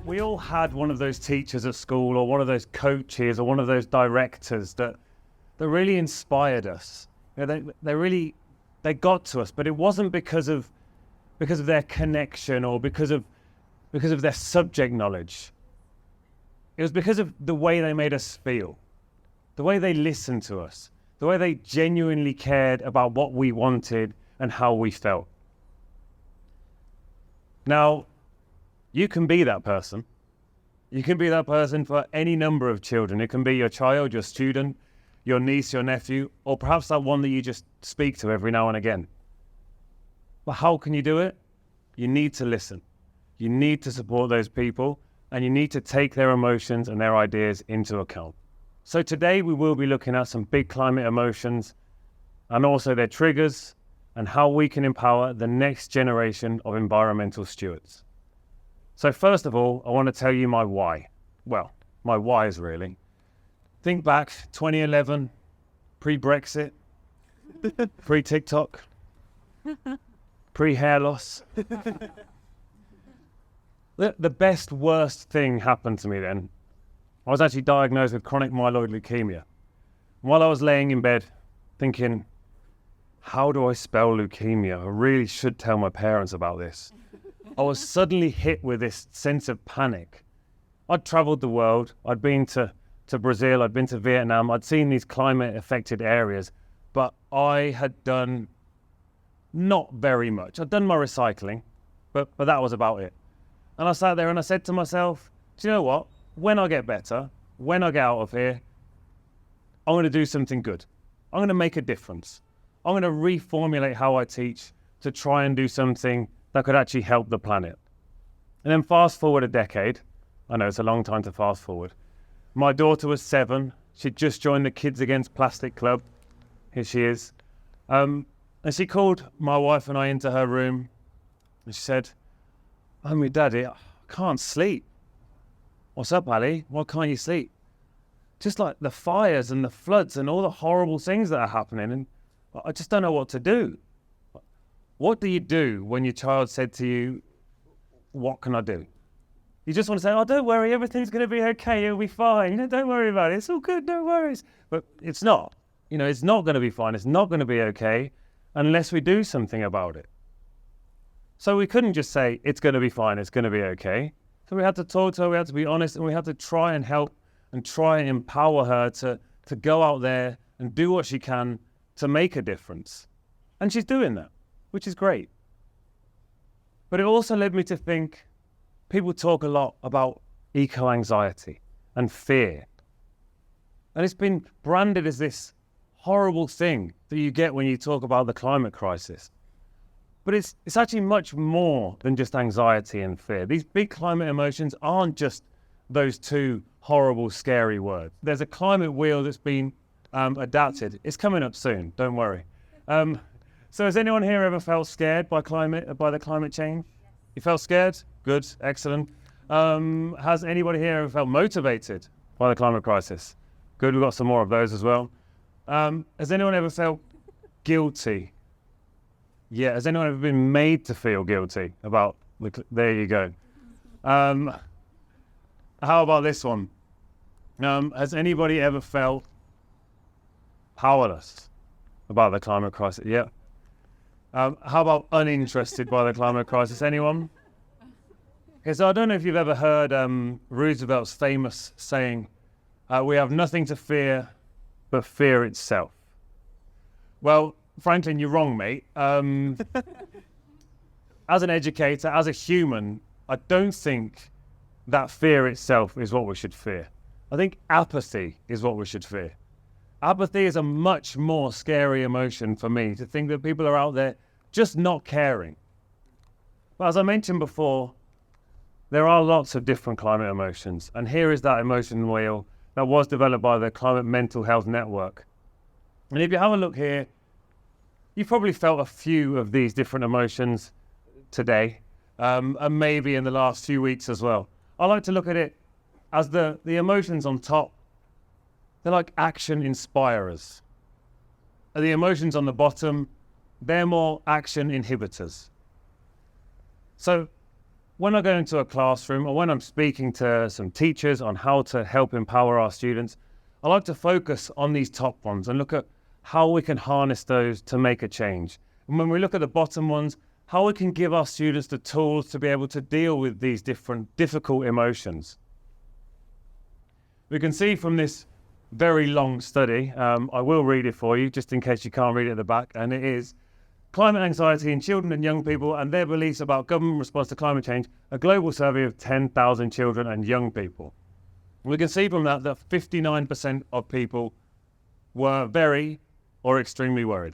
We all had one of those teachers at school, or one of those coaches, or one of those directors that really inspired us. You know, they got to us, but it wasn't because of their connection or because of their subject knowledge. It was because of the way they made us feel, the way they listened to us, the way they genuinely cared about what we wanted and how we felt. Now, you can be that person. You can be that person for any number of children. It can be your child, your student, your niece, your nephew, or perhaps that one that you just speak to every now and again. But how can you do it? You need to listen. You need to support those people, and you need to take their emotions and their ideas into account. So today we will be looking at some big climate emotions and also their triggers and how we can empower the next generation of environmental stewards. So first of all, I want to tell you my why. Well, my whys really. Think back, 2011, pre-Brexit, pre-TikTok, pre-hair loss. The best, worst thing happened to me then. I was actually diagnosed with chronic myeloid leukemia. While I was laying in bed thinking, how do I spell leukemia? I really should tell my parents about this. I was suddenly hit with this sense of panic. I'd traveled the world. I'd been to Brazil. I'd been to Vietnam. I'd seen these climate affected areas, but I had done not very much. I'd done my recycling, but that was about it. And I sat there and I said to myself, do you know what? When I get better, when I get out of here, I'm going to do something good. I'm going to make a difference. I'm going to reformulate how I teach to try and do something that could actually help the planet. And then fast forward a decade. I know it's a long time to fast forward. My daughter was 7. She'd just joined the Kids Against Plastic Club. Here she is. And she called my wife and I into her room. And she said, Mummy, Daddy, I can't sleep. What's up, Ali? Why can't you sleep? Just like the fires and the floods and all the horrible things that are happening. And I just don't know what to do. What do you do when your child said to you, what can I do? You just want to say, oh, don't worry, everything's going to be okay, it'll be fine. Don't worry about it, it's all good, no worries. But it's not. It's not going to be fine, it's not going to be okay unless we do something about it. So we couldn't just say, it's going to be fine, it's going to be okay. So we had to talk to her, we had to be honest, and we had to try and help and try and empower her to go out there and do what she can to make a difference. And she's doing that, which is great. But it also led me to think, people talk a lot about eco-anxiety and fear. And it's been branded as this horrible thing that you get when you talk about the climate crisis. But it's actually much more than just anxiety and fear. These big climate emotions aren't just those two horrible, scary words. There's a climate wheel that's been adapted. It's coming up soon, don't worry. So has anyone here ever felt scared by the climate change? You felt scared? Good, excellent. Has anybody here ever felt motivated by the climate crisis? Good, we've got some more of those as well. Has anyone ever felt guilty? Yeah, has anyone ever been made to feel guilty about there you go. How about this one? Has anybody ever felt powerless about the climate crisis? Yeah. How about uninterested by the climate crisis? Anyone? Okay, so I don't know if you've ever heard Roosevelt's famous saying, we have nothing to fear but fear itself. Well, Franklin, you're wrong, mate. As an educator, as a human, I don't think that fear itself is what we should fear. I think apathy is what we should fear. Apathy is a much more scary emotion for me, to think that people are out there just not caring. But as I mentioned before, there are lots of different climate emotions, and here is that emotion wheel that was developed by the Climate Mental Health Network. And if you have a look here, you've probably felt a few of these different emotions today, and maybe in the last few weeks as well. I like to look at it as the emotions on top. They're like action inspirers. And the emotions on the bottom, they're more action inhibitors. So when I go into a classroom or when I'm speaking to some teachers on how to help empower our students, I like to focus on these top ones and look at how we can harness those to make a change. And when we look at the bottom ones, how we can give our students the tools to be able to deal with these different difficult emotions. We can see from this very long study, I will read it for you just in case you can't read it at the back, and it is Climate Anxiety in Children and Young People and Their Beliefs About Government Response to Climate Change, a global survey of 10,000 children and young people. We can see from that 59% of people were very or extremely worried.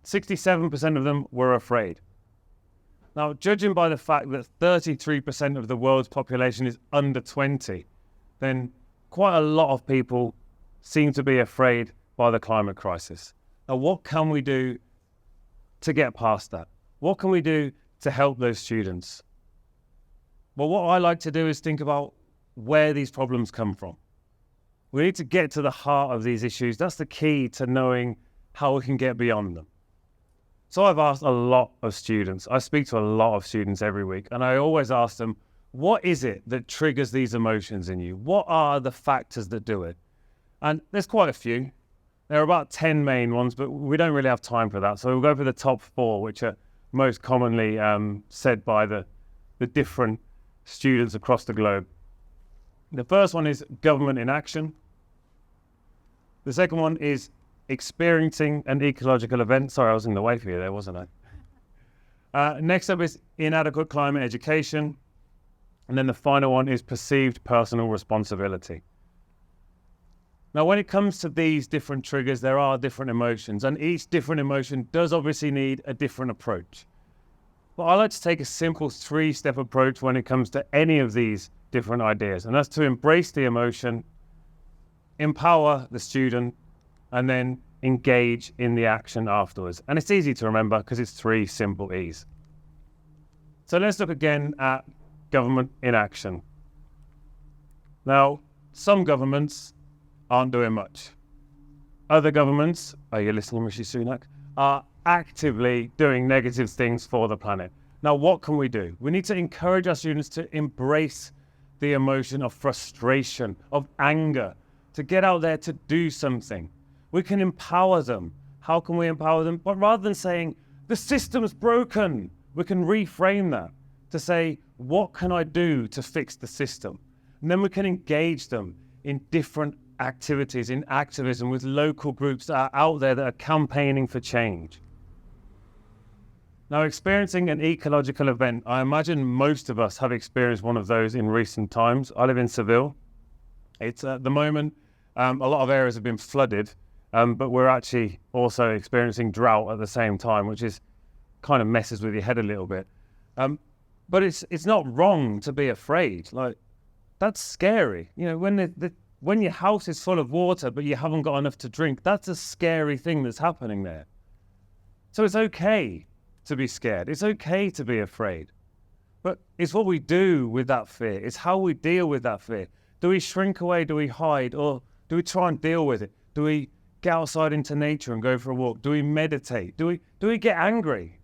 67% of them were afraid. Now, judging by the fact that 33% of the world's population is under 20, then quite a lot of people seem to be afraid by the climate crisis. Now, what can we do to get past that? What can we do to help those students? Well, what I like to do is think about where these problems come from. We need to get to the heart of these issues. That's the key to knowing how we can get beyond them. So I've asked a lot of students. I speak to a lot of students every week, and I always ask them, what is it that triggers these emotions in you? What are the factors that do it? And there's quite a few. There are about 10 main ones, but we don't really have time for that. So we'll go for the top 4, which are most commonly said by the different students across the globe. The first one is government inaction. The second one is experiencing an ecological event. Sorry, I was in the way for you there, wasn't I? Next up is inadequate climate education. And then the final one is perceived personal responsibility. Now, when it comes to these different triggers, there are different emotions, and each different emotion does obviously need a different approach. But I like to take a simple 3-step approach when it comes to any of these different ideas, and that's to embrace the emotion, empower the student, and then engage in the action afterwards. And it's easy to remember because it's 3 simple E's. So let's look again at government inaction. Now, some governments aren't doing much. Other governments, are you listening, Rishi Sunak, are actively doing negative things for the planet. Now, what can we do? We need to encourage our students to embrace the emotion of frustration, of anger, to get out there to do something. We can empower them. How can we empower them? But rather than saying, the system's broken, we can reframe that to say, what can I do to fix the system? And then we can engage them in different activities, in activism with local groups that are out there that are campaigning for change. Now, experiencing an ecological event, I imagine most of us have experienced one of those in recent times. I live in Seville. It's at the moment, a lot of areas have been flooded, but we're actually also experiencing drought at the same time, which is kind of messes with your head a little bit. But it's not wrong to be afraid. Like, that's scary. You know, when your house is full of water, but you haven't got enough to drink, that's a scary thing that's happening there. So it's okay to be scared. It's okay to be afraid. But it's what we do with that fear. It's how we deal with that fear. Do we shrink away? Do we hide? Or do we try and deal with it? Do we get outside into nature and go for a walk? Do we meditate? Do we get angry?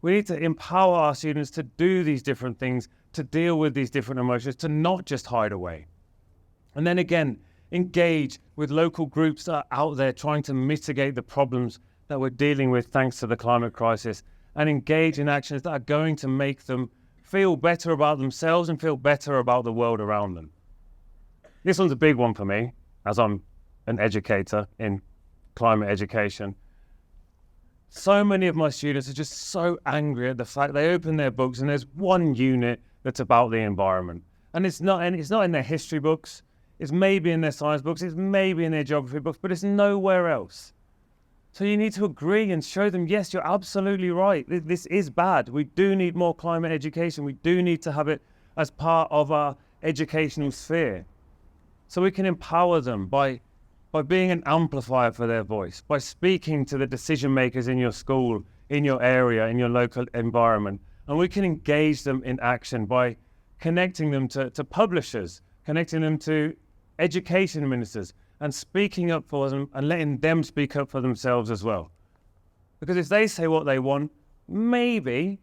We need to empower our students to do these different things, to deal with these different emotions, to not just hide away. And then again, engage with local groups that are out there trying to mitigate the problems that we're dealing with thanks to the climate crisis, and engage in actions that are going to make them feel better about themselves and feel better about the world around them. This one's a big one for me, as I'm an educator in climate education. So many of my students are just so angry at the fact they open their books and there's one unit that's about the environment. And it's not in their history books, it's maybe in their science books, it's maybe in their geography books, but it's nowhere else. So you need to agree and show them, yes, you're absolutely right. This is bad. We do need more climate education. We do need to have it as part of our educational sphere. So we can empower them by being an amplifier for their voice, by speaking to the decision makers in your school, in your area, in your local environment. And we can engage them in action by connecting them to publishers, connecting them to education ministers, and speaking up for them and letting them speak up for themselves as well. Because if they say what they want, maybe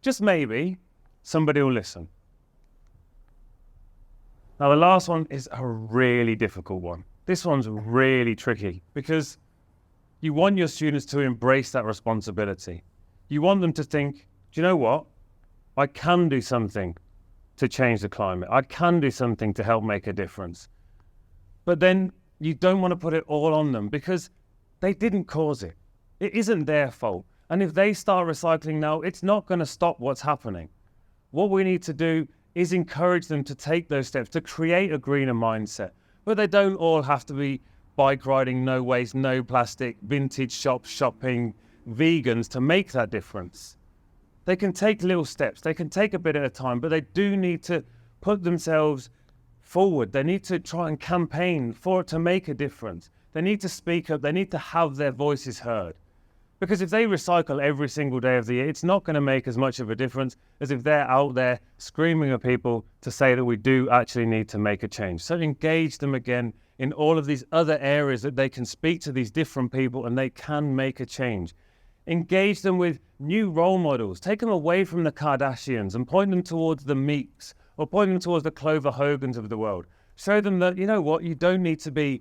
just maybe, somebody will listen. Now, the last one is a really difficult one. This one's really tricky because you want your students to embrace that responsibility. You want them to think, do you know what? I can do something to change the climate. I can do something to help make a difference. But then you don't want to put it all on them because they didn't cause it. It isn't their fault. And if they start recycling now, it's not going to stop what's happening. What we need to do is encourage them to take those steps, to create a greener mindset. But they don't all have to be bike riding, no waste, no plastic, vintage shop shopping, vegans to make that difference. They can take little steps, they can take a bit at a time, but they do need to put themselves forward. They need to try and campaign for it to make a difference. They need to speak up, they need to have their voices heard. Because if they recycle every single day of the year, it's not going to make as much of a difference as if they're out there screaming at people to say that we do actually need to make a change. So engage them again in all of these other areas that they can speak to these different people and they can make a change. Engage them with new role models. Take them away from the Kardashians and point them towards the Meeks or point them towards the Clover Hogans of the world. Show them that, you know what, you don't need to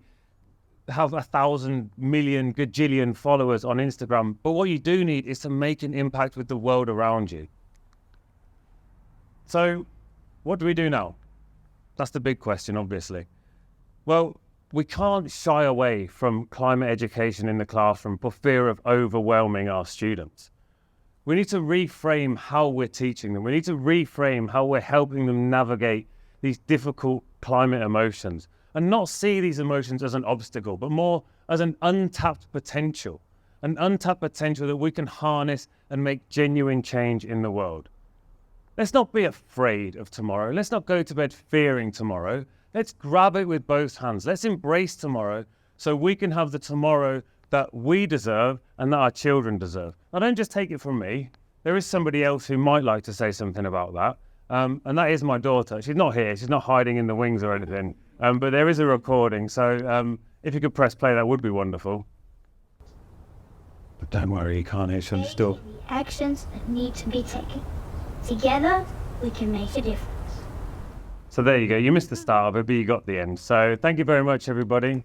have 1,000 million gajillion followers on Instagram, but what you do need is to make an impact with the world around you. So what do we do now? That's the big question, obviously. Well, we can't shy away from climate education in the classroom for fear of overwhelming our students. We need to reframe how we're teaching them. We need to reframe how we're helping them navigate these difficult climate emotions and not see these emotions as an obstacle, but more as an untapped potential that we can harness and make genuine change in the world. Let's not be afraid of tomorrow. Let's not go to bed fearing tomorrow. Let's grab it with both hands. Let's embrace tomorrow so we can have the tomorrow that we deserve and that our children deserve. Now, don't just take it from me. There is somebody else who might like to say something about that. And that is my daughter. She's not here. She's not hiding in the wings or anything. But there is a recording. So if you could press play, that would be wonderful. But don't worry, you can't hear. She'll still. The actions that need to be taken. Together, we can make a difference. So there you go. You missed the start of it, but you got the end. So thank you very much, everybody.